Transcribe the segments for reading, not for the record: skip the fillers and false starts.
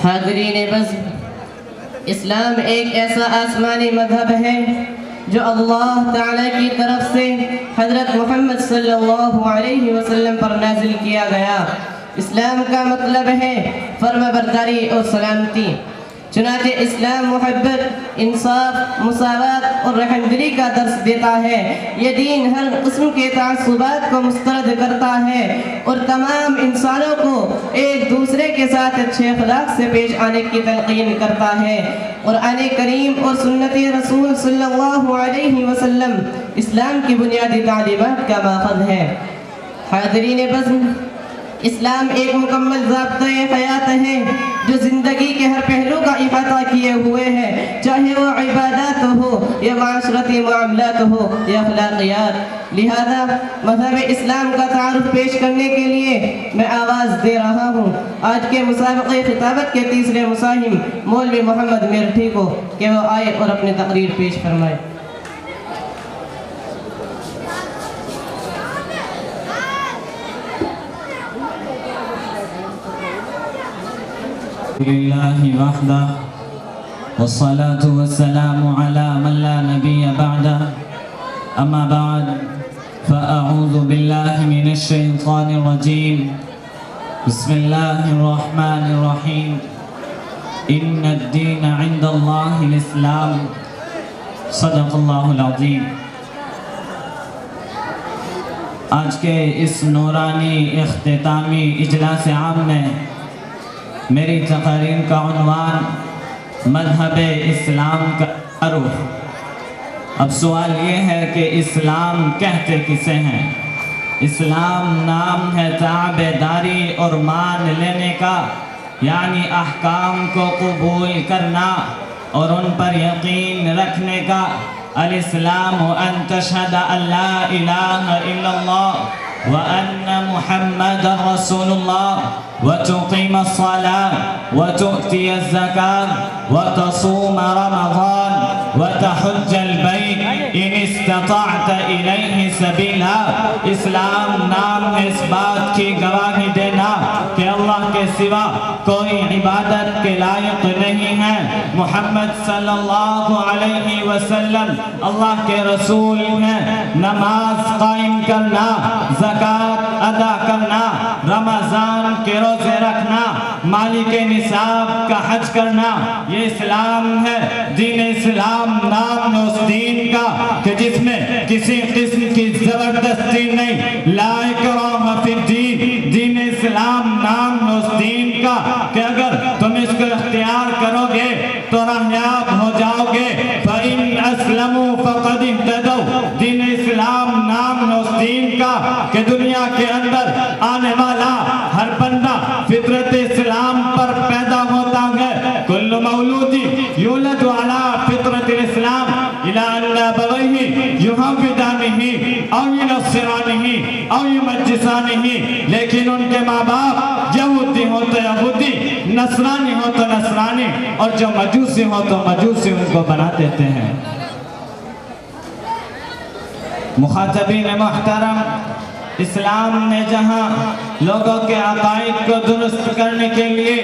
حاضرین بزم، اسلام ایک ایسا آسمانی مذہب ہے جو اللہ تعالیٰ کی طرف سے حضرت محمد صلی اللہ علیہ وسلم پر نازل کیا گیا۔ اسلام کا مطلب ہے فرمانبرداری اور سلامتی۔ چنانچہ اسلام محبت، انصاف، مساوات اور رحمدلی کا درس دیتا ہے۔ یہ دین ہر قسم کے تعصبات کو مسترد کرتا ہے اور تمام انسانوں کو ایک دوسرے کے ساتھ اچھے اخلاق سے پیش آنے کی تلقین کرتا ہے۔ قرآن کریم اور سنت رسول صلی اللہ علیہ وسلم اسلام کی بنیادی تعلیمات کا ماخذ ہے۔ حاضرین بزم، اسلام ایک مکمل ضابطۂ حیات ہے جو زندگی کے ہر پہلو کا احاطہ کیے ہوئے ہے، چاہے وہ عبادات ہو یا معاشرتی معاملات ہو یا اخلاقیات۔ لہذا مذہب اسلام کا تعارف پیش کرنے کے لیے میں آواز دے رہا ہوں آج کے مسابقہ خطابت کے تیسرے مزاحم مولوی محمد میرٹھی کو کہ وہ آئے اور اپنی تقریر پیش فرمائے۔ لله وحده والصلاة والسلام على من لا نبي بعده أما بعد فأعوذ بالله من الشيطان الرجيم بسم الله الرحمن الرحيم إن الدين عند الله الإسلام صدق الله العظيم۔ آج کے اس نورانی اختتامی اجلاس عام میں میری تقریر کا عنوان مذہب اسلام کا تعارف۔ اب سوال یہ ہے کہ اسلام کہتے کسے ہیں؟ اسلام نام ہے تابعداری اور مان لینے کا، یعنی احکام کو قبول کرنا اور ان پر یقین رکھنے کا۔ الاسلام ان تشہد ان لا الہ الا اللہ وأن محمد رسول الله وتقيم الصلاة وتؤتي الزكاة وتصوم رمضان وتحج البيت إن استطعت إليه سبيلا۔ اسلام نام ہے اس بات کی گواہی دینا کہ اللہ کے سوا کوئی عبادت کے لائق نہیں ہے، محمد صلی اللہ علیہ وسلم اللہ کے رسول ہیں۔ نماز قائم کرنا، زکوٰۃ ادا کرنا، رمضان کے روزے رکھنا، مالک نصاب کا حج کرنا، یہ اسلام ہے۔ دین اسلام نام ہے اس دین کا کہ جس میں کسی قسم کی زبردستی نہیں، لا اکراہ فی الدین۔ دین اسلام نام ہے اس دین کا کہ اگر تم اس کو اختیار کرو گے تو راہیاب ہو جاؤ گے۔ فَإِنْ أَسْلَمُوا فَقَدْ اهْتَدَوْا۔ دین اسلام نام ہے اس دین کا کہ دنیا کے اندر آنے والا ہر بندہ فطرت اسلام پر پیدا ہوتا ہے۔ کل مولود یولد علی فطرت الاسلام الی ان ابویہ یحودانہ او ینصرانہ او یمجسانہ۔ لیکن ان کے ماں باپ یہودی ہو تو یہودی، نصرانی ہو تو نصرانی، اور جو مجوسی ہو تو مجوسی ان کو بنا دیتے ہیں۔ مخاطبین محترم، اسلام نے جہاں لوگوں کے عقائد کو درست کرنے کے لیے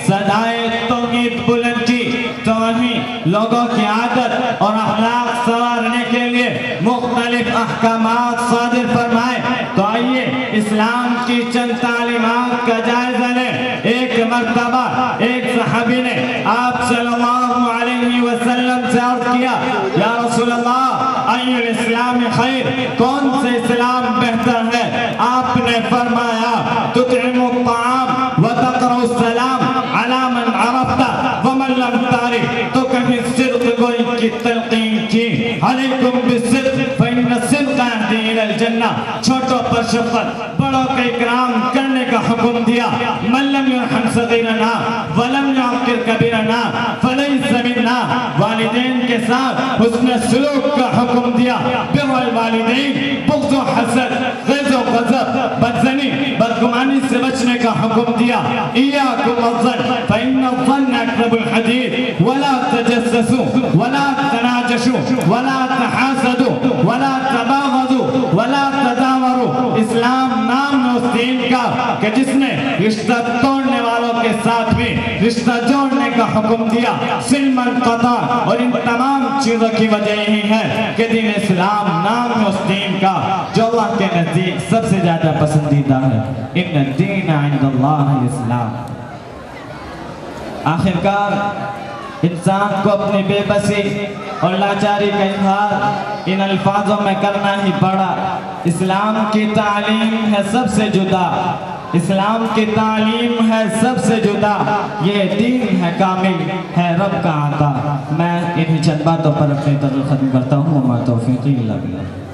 صدائے توحید بلند کی، تو وہیں لوگوں کی عادت اور اخلاق سنوارنے کے لیے مختلف احکامات صادر فرمائے۔ تو آئیے اسلام کی چند تعلیمات کا جائزہ لیں۔ ایک مرتبہ ایک صحابی نے آپ صلی اللہ علیہ وسلم سے عرض کیا، یا رسول اللہ ای الاسلام خیر، کون سے اسلام بہتر ہے؟ آپ نے فرمایا تطعم الطعام وتقرأ السلام علی من عرفت ومن لم تعرف۔ تو کہیں صدق گوئی کی تلقین کی، علیکم بالصدق فإن الصدق یہدی الی الجنہ۔ چھوٹوں پر شفقت، بڑوں کا اکرام کرنے کا حکم دیا۔ من لم یرحم صغیرنا ولم یعقر کبیرنا فلیس منا۔ والدین کے ساتھ حسن سلوک کا حکم دیا۔ بر الوالدین، بغض و حسد، غیظ و غضب، بدزنی، بدگمانی سے بچنے کا حکم دیا۔ ایاکم الظن فإن الظن اکذب الحدیث ولا تجسسوا ولا تناجشوا ولا تحاسدوا ولا تباغضوا ولا تداوروا۔ اسلام نام ہے اس دین کا کہ جس نے رشتہ توڑنے والوں کے ساتھ بھی رشتہ جوڑنے کا حکم دیا، سلمن قطع۔ اور ان تمام چیزوں کی وجہ یہی ہے کہ دین اسلام نام ہے اس دین کا جو اللہ کے نزدیک سب سے زیادہ پسندیدہ ہے۔ ان الدین عند اللہ الاسلام۔ آخرکار انسان کو اپنی بے بسی اور لاچاری کا اظہار ان الفاظوں میں کرنا ہی پڑا۔ اسلام کی تعلیم ہے سب سے جدا، اسلام کی تعلیم ہے سب سے جدا، یہ دین ہے کامل ہے رب کا عطا۔ میں انہی چند باتوں پر اپنی تقریر ختم کرتا ہوں۔ وما توفیقی الا باللہ۔